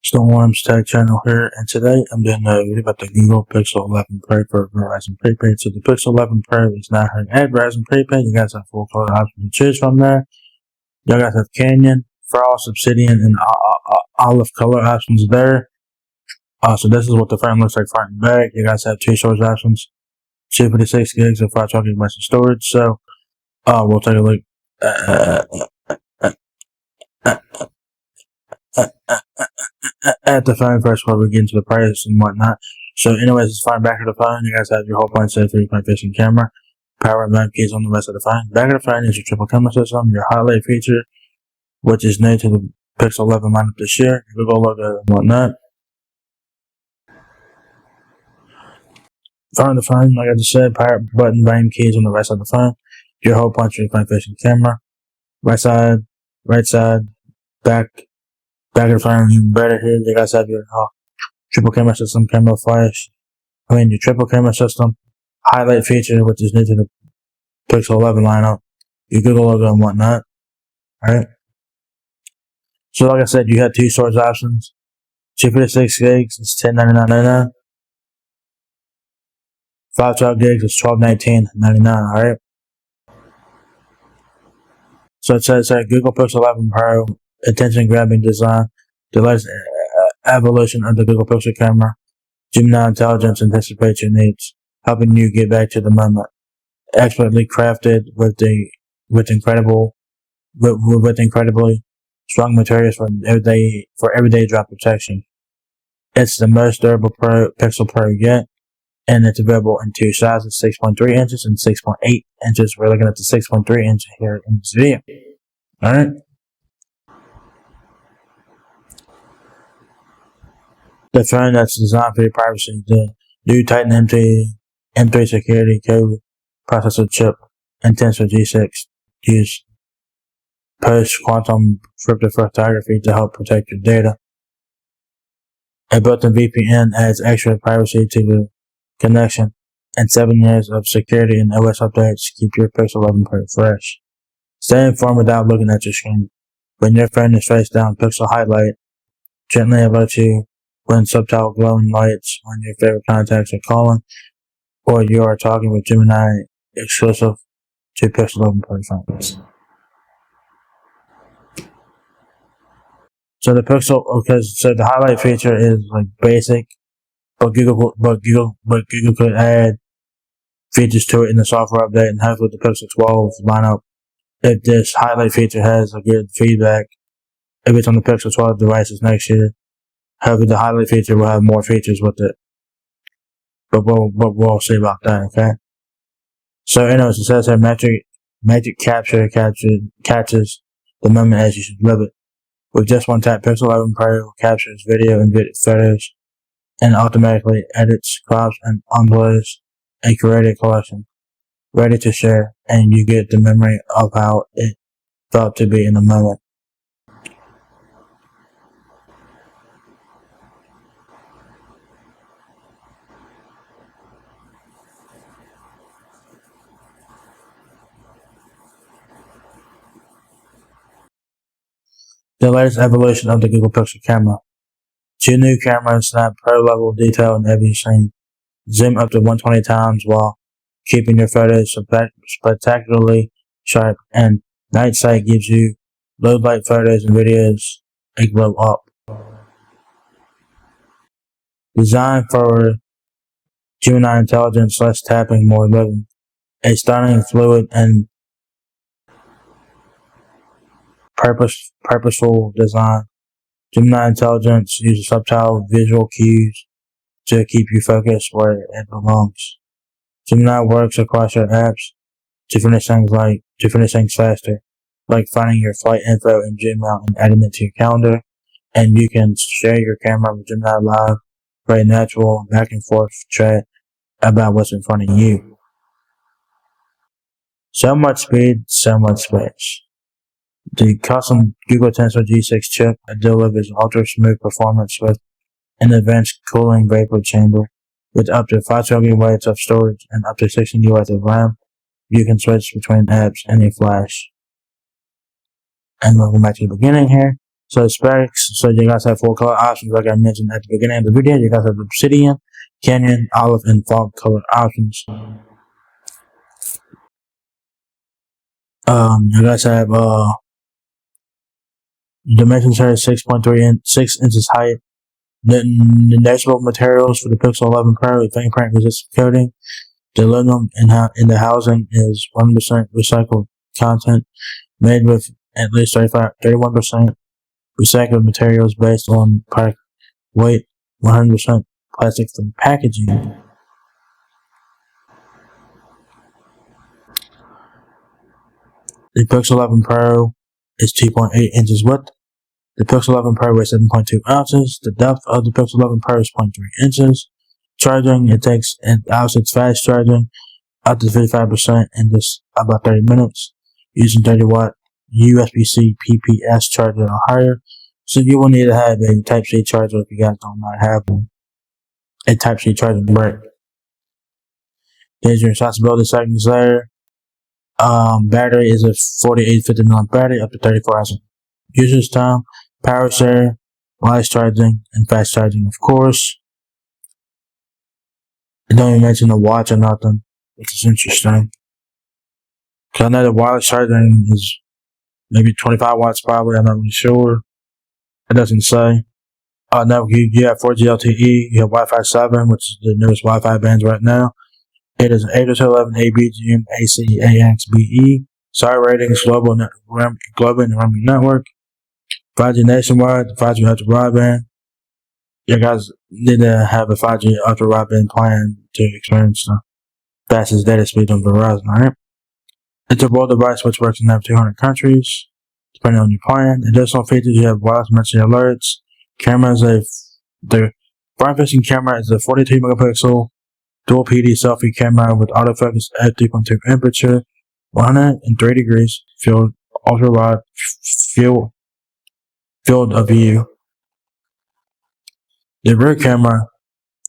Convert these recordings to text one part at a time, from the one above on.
Storm's Tech channel here, and today I'm doing a video about the Google Pixel 11 Pro for Verizon Prepaid. So the Pixel 11 Pro is now here at Verizon Prepaid. You guys have full color options to choose from there. You guys have Canyon, Frost, Obsidian, and olive color options there. So this is what the front looks like front and back. You guys have two storage options, 256 gigs of 512 gigabytes of storage. So we'll take a look at the phone first before we get into the price and whatnot. So anyways, it's fine. Back of the phone, you guys have your whole point set 3-point facing camera, power and mount keys on the rest of the phone. Back of the phone is your triple camera system, your highlight feature, which is new to the Pixel 11 lineup this year, your Google logo and whatnot. Front of the phone, like I just said, power button, volume keys on the rest of the phone, your whole point 3-point facing camera, right side, back of the phone, even better here. You guys have your triple camera system, camera flash. Your triple camera system, highlight feature, which is new to the Pixel 11 lineup, your Google logo and whatnot. Alright. So like I said, you have two storage options. 256 gigs is $10.99.99. 512 gigs is $12.19.99. Alright. So it says Google Pixel 11 Pro, attention-grabbing design, the latest evolution of the Google Pixel camera. Gemini intelligence anticipates your needs, helping you get back to the moment. Expertly crafted with incredibly strong materials for everyday drop protection. It's the most durable Pixel Pro yet, and it's available in two sizes, 6.3 inches and 6.8 inches. We're looking at the 6.3 inch here in this video. Alright. The phone that's designed for your privacy, the new Titan M3 security code processor chip and Tensor G6 use post-quantum cryptography to help protect your data. A built-in VPN adds extra privacy to the connection, and 7 years of security and OS updates keep your Pixel 11 Pro fresh. Stay informed without looking at your screen. When your phone is face down, Pixel Highlight gently alerts you when subtle glowing lights when your favorite contacts are calling, or you are talking with Gemini exclusive to Pixel 11 Pro phones. So the the highlight feature is like basic, but Google could add features to it in the software update, and hopefully the Pixel 12 lineup, if this highlight feature has a good feedback, if it's on the Pixel 12 devices next year, hopefully the highlight feature will have more features with it. But we'll see about that, okay? So anyways, it says here magic capture catches the moment as you should live it. With just one tap, Pixel 11 Pro captures video and photos and automatically edits, crops, and unplays a curated collection, ready to share, and you get the memory of how it felt to be in the moment. The latest evolution of the Google Pixel camera. Two new cameras snap pro-level detail in every scene. Zoom up to 120 times while keeping your photos spectacularly sharp, and night sight gives you low-light photos and videos a glow up. Designed for Gemini intelligence, less tapping, more living. A stunning, fluid, and purposeful design. Gemini intelligence uses subtle visual cues to keep you focused where it belongs. Gemini works across your apps to finish things faster, like finding your flight info in Gmail and adding it to your calendar. And you can share your camera with Gemini Live for a natural back and forth chat about what's in front of you. So much speed, so much space. The custom Google Tensor G6 chip delivers ultra smooth performance with an advanced cooling vapor chamber. With up to 512 gigabytes of storage and up to 16 gigabytes of RAM, you can switch between apps and a flash. And we'll go back to the beginning here. So specs, so you guys have 4 color options like I mentioned at the beginning of the video. You guys have obsidian, canyon, olive, and fog color options. You guys have dimensions here 6 inches height. The negligible materials for the Pixel 11 Pro with fingerprint resistant coating. The aluminum in the housing is 1% recycled content, made with at least 31% recycled materials based on product weight, 100% plastic free packaging. The Pixel 11 Pro is 2.8 inches width. The Pixel 11 Pro weighs 7.2 ounces. The depth of the Pixel 11 Pro is 0.3 inches. Charging, it's fast charging, up to 55% in just about 30 minutes, using 30-watt USB-C PPS charger or higher. So you will need to have a Type-C charger if you guys don't have one. A Type-C charging brick. There's your accessibility settings there. Battery is a 4850 mAh battery, up to 34 hours of usage time. Power share, wireless charging, and fast charging, of course. It don't even mention the watch or nothing, which is interesting. Cause I know the wireless charging is maybe 25 watts probably, I'm not really sure. It doesn't say. No, you have 4G LTE, you have Wi-Fi 7, which is the newest Wi-Fi bands right now. It is an 802.11 ABGM AC AXBE. SAR ratings, global and roaming network. 5G nationwide, 5G ultra wideband. You guys need to have a 5G ultra wideband plan to experience the fastest data speed on Verizon, alright? It's a mobile device which works in over 200 countries, depending on your plan. Additional features, you have wireless emergency alerts. The front-facing camera is a 42 megapixel dual PD selfie camera with autofocus at 3.2 aperture, 103 degrees field ultra wide field of view. The rear camera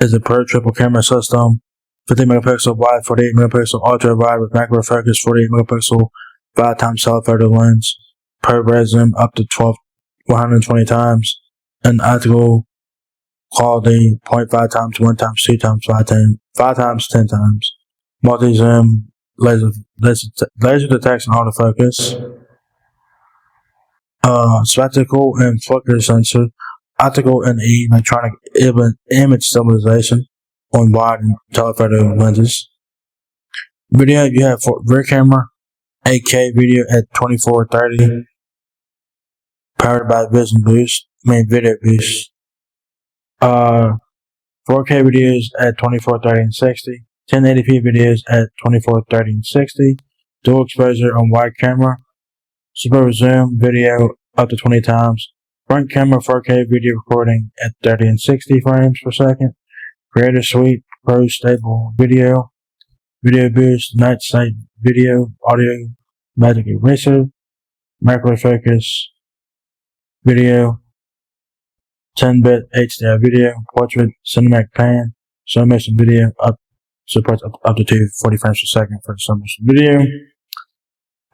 is a Pro triple camera system, 50 megapixel wide, 48 megapixel ultra wide with macro focus, 48 megapixel 5x telephoto lens, Pro red zoom up to 120 times, and optical quality 0.5 times, 1 times, 2 times, 5 times, 10 times, multi zoom, laser detection autofocus, spectacle and flicker sensor, optical and electronic image stabilization on wide and telephoto lenses. Video, you have rear camera, 8K video at 2430, powered by Vision Boost, video boost. 4K videos at 2430 and 60, 1080p videos at 2430 and 60, dual exposure on wide camera, super zoom video up to 20 times, front camera 4K video recording at 30 and 60 frames per second, Creator Suite Pro Stable Video, Video Boost, Night Sight Video, Audio, Magic Eraser, Macro Focus Video, 10-bit HDR video, portrait, cinematic pan, slow motion video, supports up to 240 frames per second for slow motion video,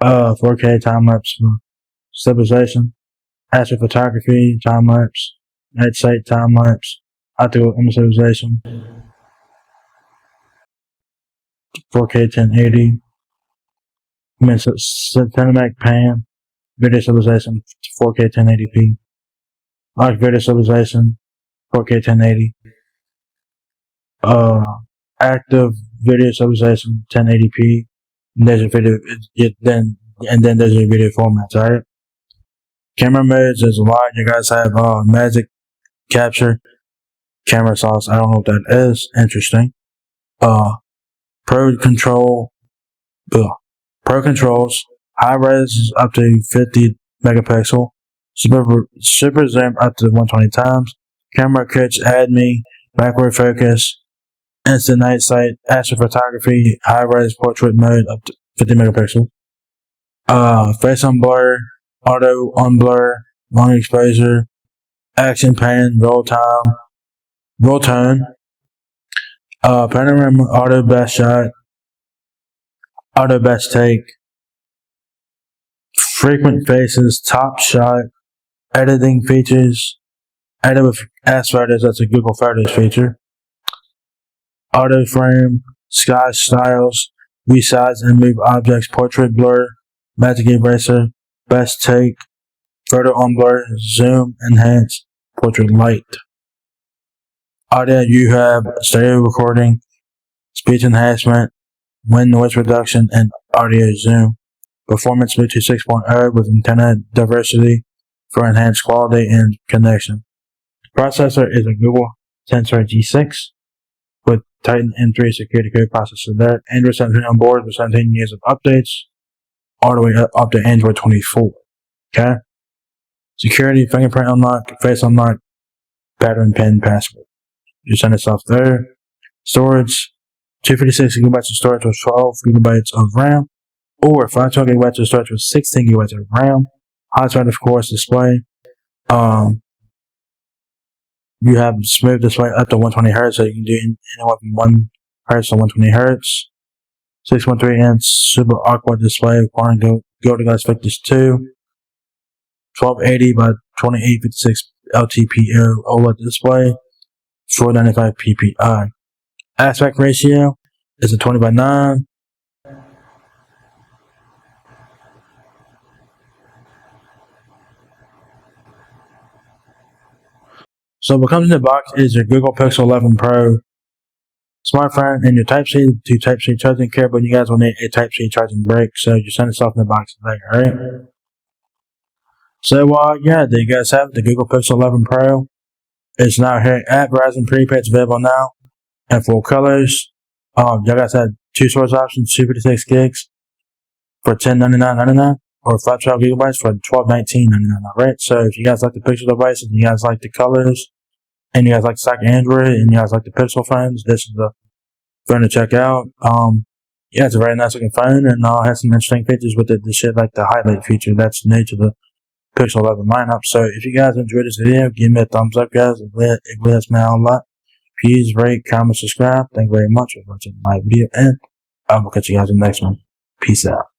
4K time lapse stabilization, astrophotography, time lapse, night sight time lapse, optical image stabilization, 4K 1080, cinematic pan, video stabilization, 4K 1080p. Large video stabilization, 4K 1080. Active video stabilization, 1080p. And there's your video, then there's your video formats, alright? Camera modes, there's a lot. You guys have magic capture, camera sauce. I don't know what that is. Interesting. Pro controls, high res up to 50 megapixel. Super zoom up to 120 times. Camera kits, add me, backward focus, instant night sight, astrophotography, high res portrait mode up to 50 megapixel. Face on blur, auto on blur, long exposure, action pan, roll tone, panorama, auto best shot, auto best take, frequent faces, top shot, editing features. Edit with S photos, that's a Google Photos feature. Auto frame, sky styles, resize and move objects, portrait blur, magic eraser, best take, photo on blur, zoom, enhance, portrait light. Audio, you have stereo recording, speech enhancement, wind noise reduction, and audio zoom. Performance Bluetooth 6.0 with antenna diversity for enhanced quality and connection. Processor is a Google Tensor G6 with Titan M3 security code processor there. Android 17 on board with 17 years of updates, all the way up to Android 24. Okay? Security, fingerprint unlock, face unlock, pattern pin password. You send this off there. Storage, 256 gigabytes of storage with 12 gigabytes of RAM, or 512 gigabytes of storage with 16 gigabytes of RAM. Hotspot, of course, display. You have smooth display up to 120 Hz, so you can do anywhere from 1 Hz to 120 Hz. 6.3-inch super aqua display, requiring Golden Glass Victus 2. 1280 by 2856 LTPO OLED display, 495 ppi. Aspect ratio is a 20:9. So what comes in the box is your Google Pixel 11 Pro smartphone and your Type-C to Type-C charging cable. You guys will need a Type-C charging brick, so you send it off in the box there, alright? So, yeah, there you guys have it, the Google Pixel 11 Pro. It's now here at Verizon Prepaid. It's available now in full colors. You guys had two storage options, 256 gigs for $10.99.99 or 512 gigabytes for $12.19.99. Alright, so if you guys like the Pixel devices and you guys like the colors and you guys like stock Android and you guys like the Pixel phones, this is the phone to check out. Yeah, it's a very nice looking phone and has some interesting features with it. The shit like the highlight feature that's new to the Pixel 11 lineup. So if you guys enjoyed this video, give me a thumbs up, guys. It really helps me out a lot. Please rate, comment, subscribe. Thank you very much for watching my video, and I will catch you guys in the next one. Peace out.